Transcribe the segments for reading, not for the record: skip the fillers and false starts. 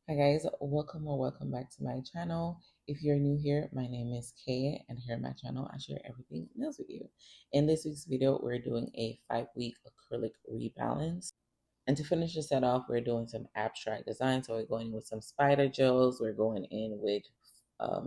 Hi guys, welcome or welcome back to my channel. If you're new here, my name is Kay, and here on my channel I share everything nails with you. In this week's video, we're doing a 5-week acrylic rebalance. And to finish the set off, we're doing some abstract design. So we're going with some spider gels. We're going in with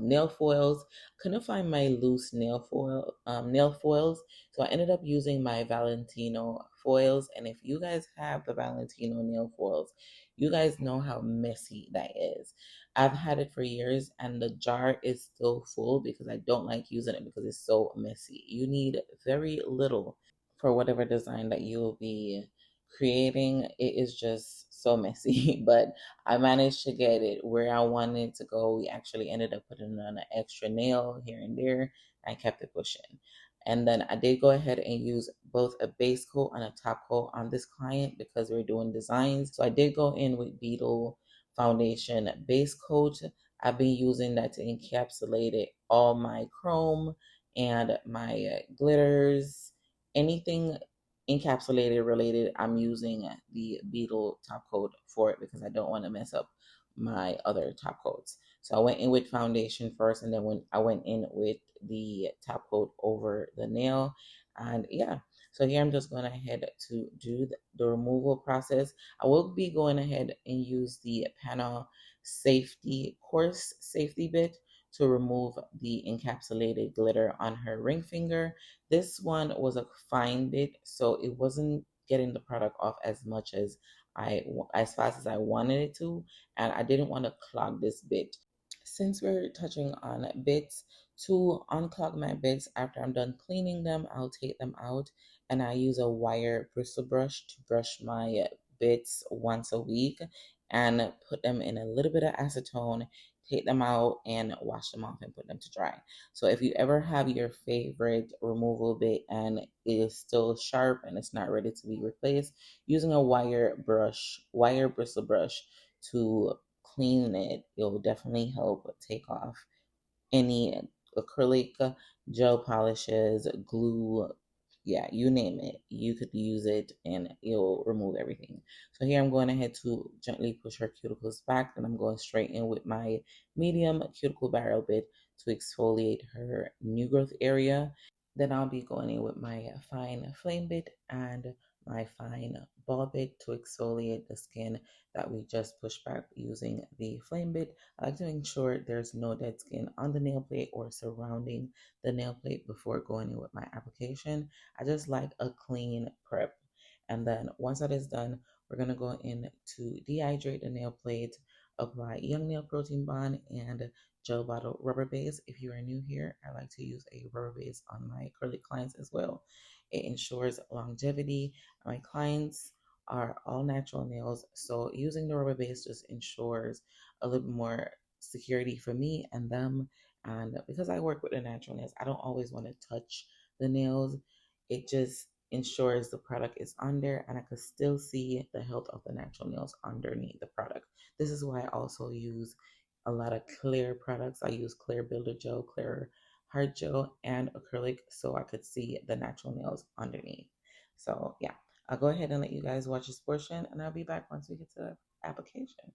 nail foils. Couldn't find my loose nail foils, so I ended up using my Valentino foils. And if you guys have the Valentino nail foils, you guys know how messy that is. I've had it for years, and the jar is still full because I don't like using it because it's so messy. You need very little for whatever design that you will be creating. It is just so messy, but I managed to get it where I wanted to go. We actually ended up putting on an extra nail here and there. I kept it pushing. And then I did go ahead and use both a base coat and a top coat on this client because we're doing designs. So I did go in with Beetle Foundation base coat. I've been using that to encapsulate it, all my chrome and my glitters, anything encapsulated related. I'm using the Beetle top coat for it because I don't want to mess up my other top coats. So I went in with foundation first, and then when I went in with the top coat over the nail. And yeah, so here I'm just going ahead to do the removal process. I will be going ahead and use the panel safety coarse safety bit to remove the encapsulated glitter on her ring finger. This one was a fine bit, so it wasn't getting the product off as much as fast as I wanted it to, and I didn't want to clog this bit. Since we're touching on bits, to unclog my bits after I'm done cleaning them, I'll take them out and I use a wire bristle brush to brush my bits once a week and put them in a little bit of acetone, take them out and wash them off and put them to dry. So if you ever have your favorite removal bit and it is still sharp and it's not ready to be replaced, using a wire bristle brush to clean it, it will definitely help take off any acrylic, gel polishes, glue, yeah, you name it. You could use it and it'll remove everything. So here I'm going ahead to gently push her cuticles back, and I'm going straight in with my medium cuticle barrel bit to exfoliate her new growth area. Then I'll be going in with my fine flame bit and my fine ball bit to exfoliate the skin that we just pushed back using the flame bit. I like to ensure there's no dead skin on the nail plate or surrounding the nail plate before going in with my application. I just like a clean prep. And then once that is done, we're going to go in to dehydrate the nail plate, apply Young Nail Protein Bond and gel bottle rubber base. If you are new here, I like to use a rubber base on my acrylic clients as well. It ensures longevity. My clients are all natural nails, so using the rubber base just ensures a little more security for me and them. And because I work with the natural nails, I don't always want to touch the nails. It just ensures the product is on there and I could still see the health of the natural nails underneath the product. This is why I also use a lot of clear products. I use clear builder gel, clear hard gel, and acrylic so I could see the natural nails underneath. So yeah, I'll go ahead and let you guys watch this portion, and I'll be back once we get to the application.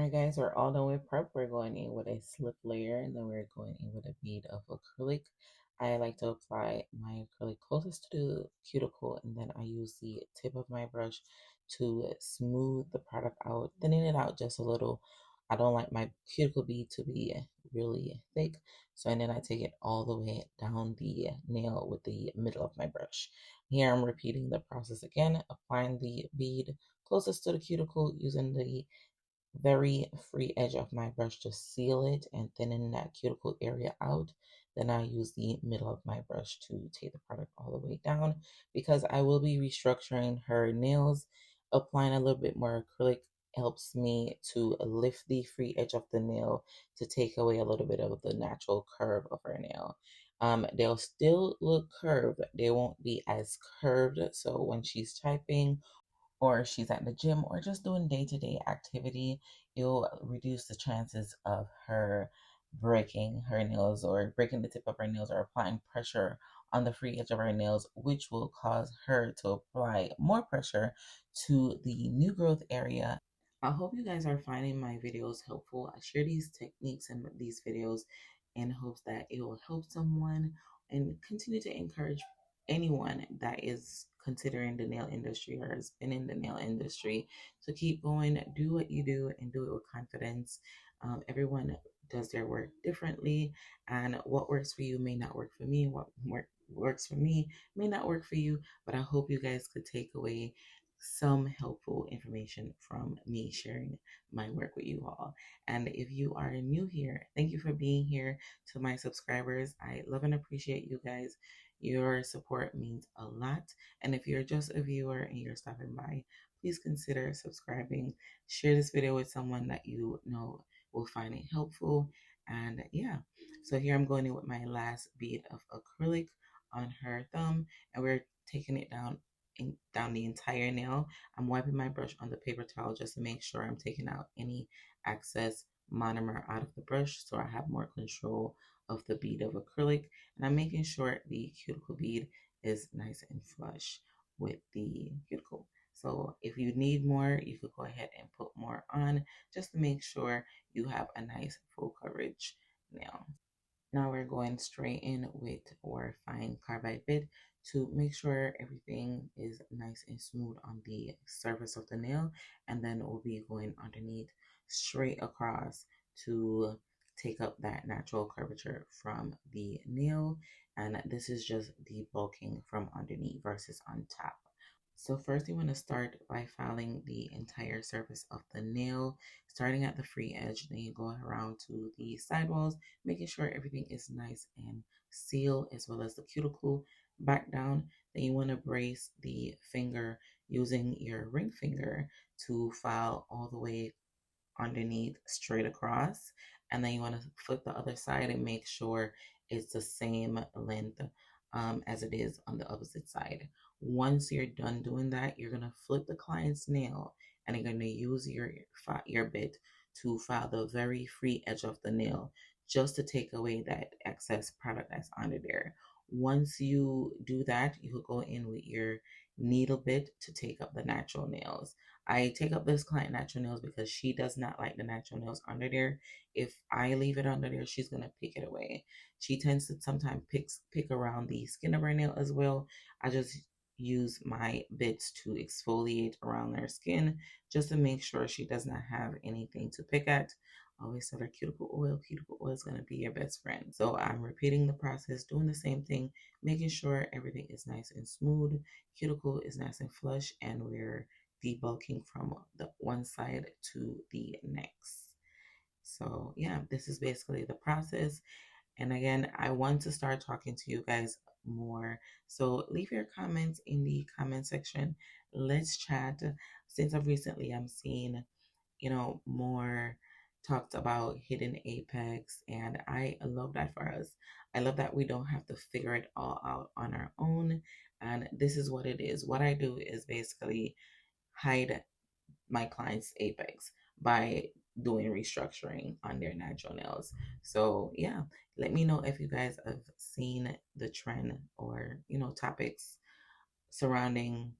Alright guys, we're all done with prep. We're going in with a slip layer and then we're going in with a bead of acrylic. I like to apply my acrylic closest to the cuticle and then I use the tip of my brush to smooth the product out, thinning it out just a little. I don't like my cuticle bead to be really thick, so and then I take it all the way down the nail with the middle of my brush. Here I'm repeating the process again, applying the bead closest to the cuticle using the very free edge of my brush to seal it and thinning that cuticle area out. Then I use the middle of my brush to take the product all the way down because I will be restructuring her nails. Applying a little bit more acrylic helps me to lift the free edge of the nail to take away a little bit of the natural curve of her nail. They'll still look curved. They won't be as curved. So when she's typing or she's at the gym or just doing day-to-day activity, it'll reduce the chances of her breaking her nails or breaking the tip of her nails or applying pressure on the free edge of her nails, which will cause her to apply more pressure to the new growth area. I hope you guys are finding my videos helpful. I share these techniques and these videos in hopes that it will help someone and continue to encourage anyone that is considering the nail industry or has been in the nail industry to keep going, do what you do, and do it with confidence. Everyone does their work differently, and what works for you may not work for me. Works for me may not work for you, but I hope you guys could take away some helpful information from me sharing my work with you all. And if you are new here, thank you for being here. To my subscribers, I love and appreciate you guys. Your support means a lot. And if you're just a viewer and you're stopping by, please consider subscribing. Share this video with someone that you know will find it helpful. And yeah, so here I'm going in with my last bead of acrylic on her thumb, and we're taking it down the entire nail. I'm wiping my brush on the paper towel just to make sure I'm taking out any excess monomer out of the brush so I have more control of the bead of acrylic. And I'm making sure the cuticle bead is nice and flush with the cuticle. So if you need more, you could go ahead and put more on just to make sure you have a nice full coverage nail. Now we're going straight in with our fine carbide bit to make sure everything is nice and smooth on the surface of the nail. And then we'll be going underneath straight across to take up that natural curvature from the nail. And this is just debulking from underneath versus on top. So first you want to start by filing the entire surface of the nail, starting at the free edge, then you go around to the sidewalls, making sure everything is nice and sealed as well as the cuticle back down. Then you want to brace the finger using your ring finger to file all the way underneath straight across, and then you want to flip the other side and make sure it's the same length as it is on the opposite side. Once you're done doing that, you're going to flip the client's nail and you're going to use your bit to file the very free edge of the nail just to take away that excess product that's under there. Once you do that, you could go in with your needle bit to take up the natural nails. I take up this client natural nails because she does not like the natural nails under there. If I leave it under there, she's gonna pick it away. She tends to sometimes pick around the skin of her nail as well. I just use my bits to exfoliate around her skin just to make sure she does not have anything to pick at. I always tell her cuticle oil. Cuticle oil is going to be your best friend. So I'm repeating the process, doing the same thing, making sure everything is nice and smooth, cuticle is nice and flush, and we're debulking from the one side to the next. So yeah, this is basically the process. And again, I want to start talking to you guys more. So leave your comments in the comment section. Let's chat. Since I've recently I'm seeing, more talked about hidden apex, and I love that for us. I love that we don't have to figure it all out on our own. And this is what it is. What I do is basically hide my client's apex by doing restructuring on their natural nails. So yeah, let me know if you guys have seen the trend or topics surrounding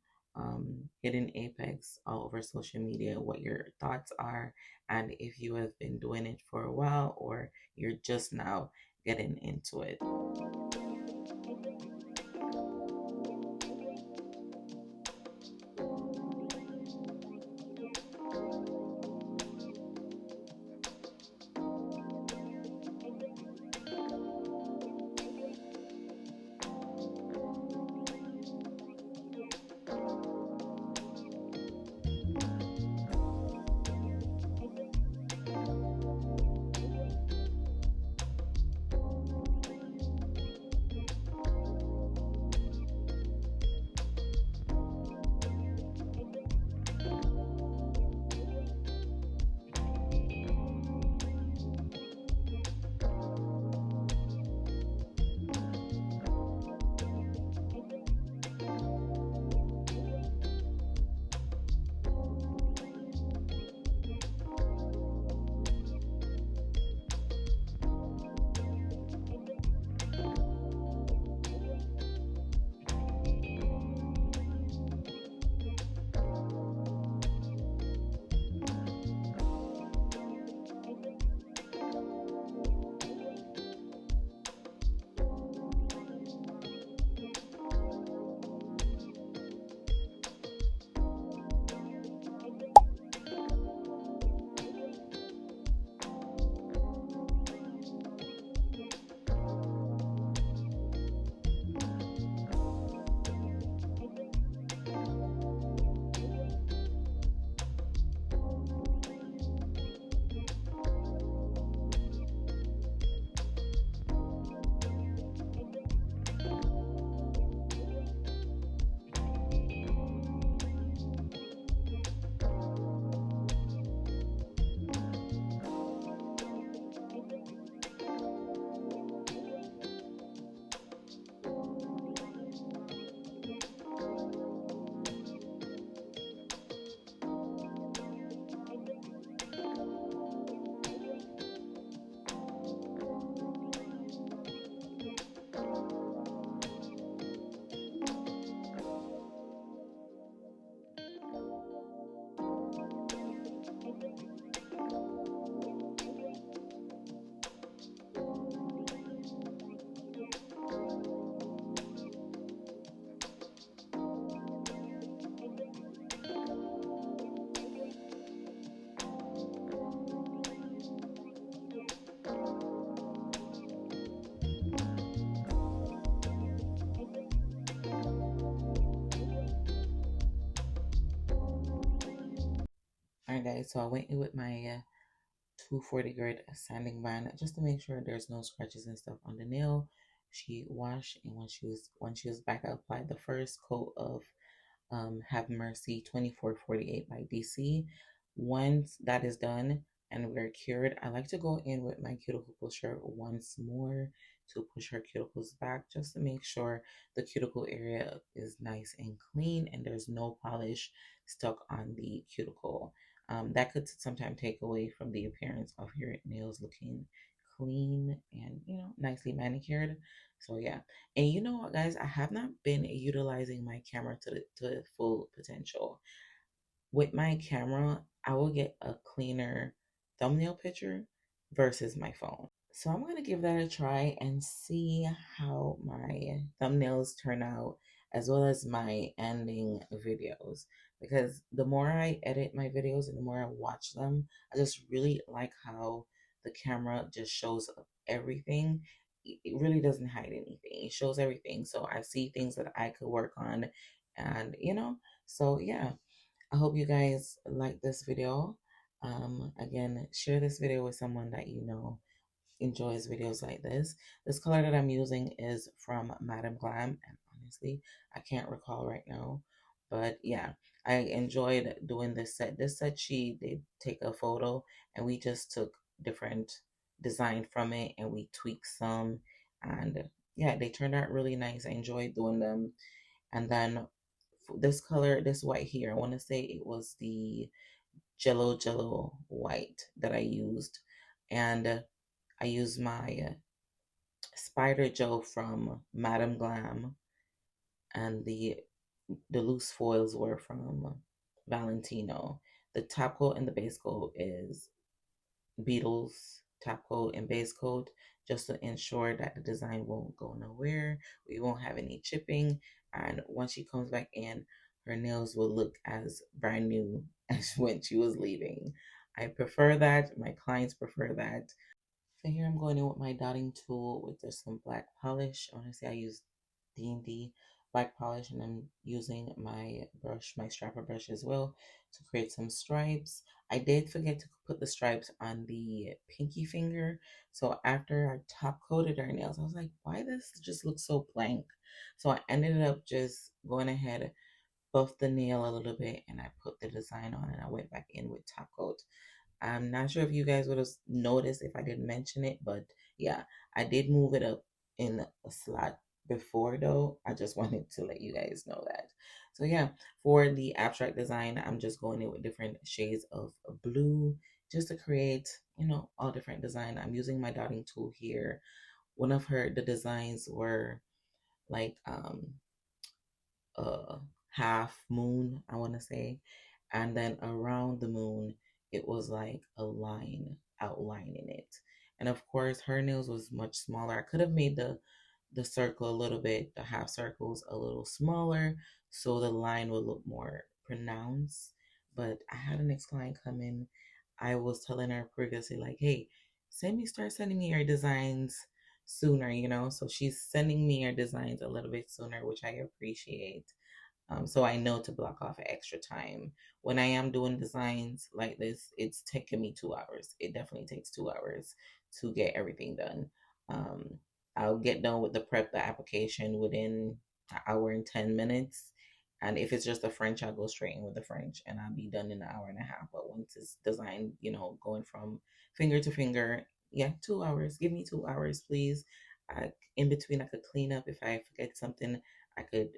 hidden apex all over social media, what your thoughts are, and if you have been doing it for a while or you're just now getting into it. Alright guys, so I went in with my 240 grit sanding band just to make sure there's no scratches and stuff on the nail. She washed, and when she was back, I applied the first coat of Have Mercy 2448 by DC. Once that is done and we're cured, I like to go in with my cuticle pusher once more to push her cuticles back just to make sure the cuticle area is nice and clean and there's no polish stuck on the cuticle. That could sometimes take away from the appearance of your nails looking clean and nicely manicured. So yeah. And you know what, guys? I have not been utilizing my camera to full potential. With my camera, I will get a cleaner thumbnail picture versus my phone. So I'm going to give that a try and see how my thumbnails turn out as well as my ending videos. Because the more I edit my videos and the more I watch them, I just really like how the camera just shows everything. It really doesn't hide anything. It shows everything. So I see things that I could work on. And, so yeah, I hope you guys like this video. Again, share this video with someone that you know enjoys videos like this. This color that I'm using is from Madam Glam, and honestly, I can't recall right now. But yeah, I enjoyed doing this set. This set, she did take a photo, and we just took different design from it, and we tweaked some, and yeah, they turned out really nice. I enjoyed doing them. And then this color, this white here, I want to say it was the Jello white that I used. And I used my Spider Gel from Madam Glam and the the loose foils were from Valentino. The top coat and the base coat is Beetles top coat and base coat, just to ensure that the design won't go nowhere. We won't have any chipping. And once she comes back in, her nails will look as brand new as when she was leaving. I prefer that. My clients prefer that. So here I'm going in with my dotting tool with just some black polish. Honestly, I use D&D black polish, and I'm using my brush, my strapper brush as well, to create some stripes. I did forget to put the stripes on the pinky finger. So after I top coated her nails, I was like, why does this just look so blank? So I ended up just going ahead, buffed the nail a little bit, and I put the design on, and I went back in with top coat. I'm not sure if you guys would have noticed if I didn't mention it, but yeah, I did move it up in a slot before though. I just wanted to let you guys know that. So yeah, for the abstract design, I'm just going in with different shades of blue just to create, all different design. I'm using my dotting tool here. One of the designs were like a half moon, I want to say. And then around the moon, it was like a line outlining it. And of course, her nails was much smaller. I could have made the circle a little bit, the half circles a little smaller, so the line would look more pronounced. But I had an ex client come in. I was telling her previously, like, hey, start sending me your designs sooner, So she's sending me her designs a little bit sooner, which I appreciate. So I know to block off extra time. When I am doing designs like this, it's taking me 2 hours. It definitely takes 2 hours to get everything done. Um, I'll get done with the prep, the application within an hour and 10 minutes. And if it's just the French, I'll go straight in with the French and I'll be done in an hour and a half. But once it's designed, going from finger to finger, yeah, 2 hours. Give me 2 hours, please. In between, I could clean up if I forget something. I could,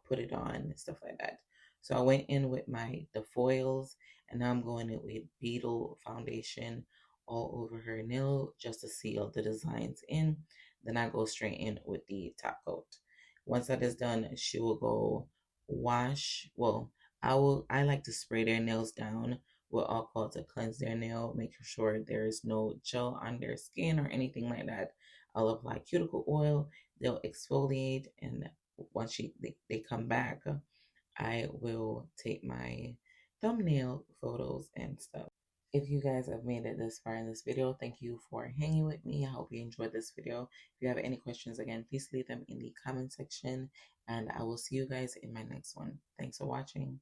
put it on and stuff like that. So I went in with the foils, and now I'm going in with Beetle foundation all over her nail just to seal the designs in. Then I go straight in with the top coat. Once that is done, she will go wash. Well, I like to spray their nails down with alcohol to cleanse their nail, make sure there is no gel on their skin or anything like that. I'll apply cuticle oil. They'll exfoliate, and once they come back, I will take my thumbnail photos and stuff. If you guys have made it this far in this video, thank you for hanging with me. I hope you enjoyed this video. If you have any questions, again, please leave them in the comment section, and I will see you guys in my next one. Thanks for watching.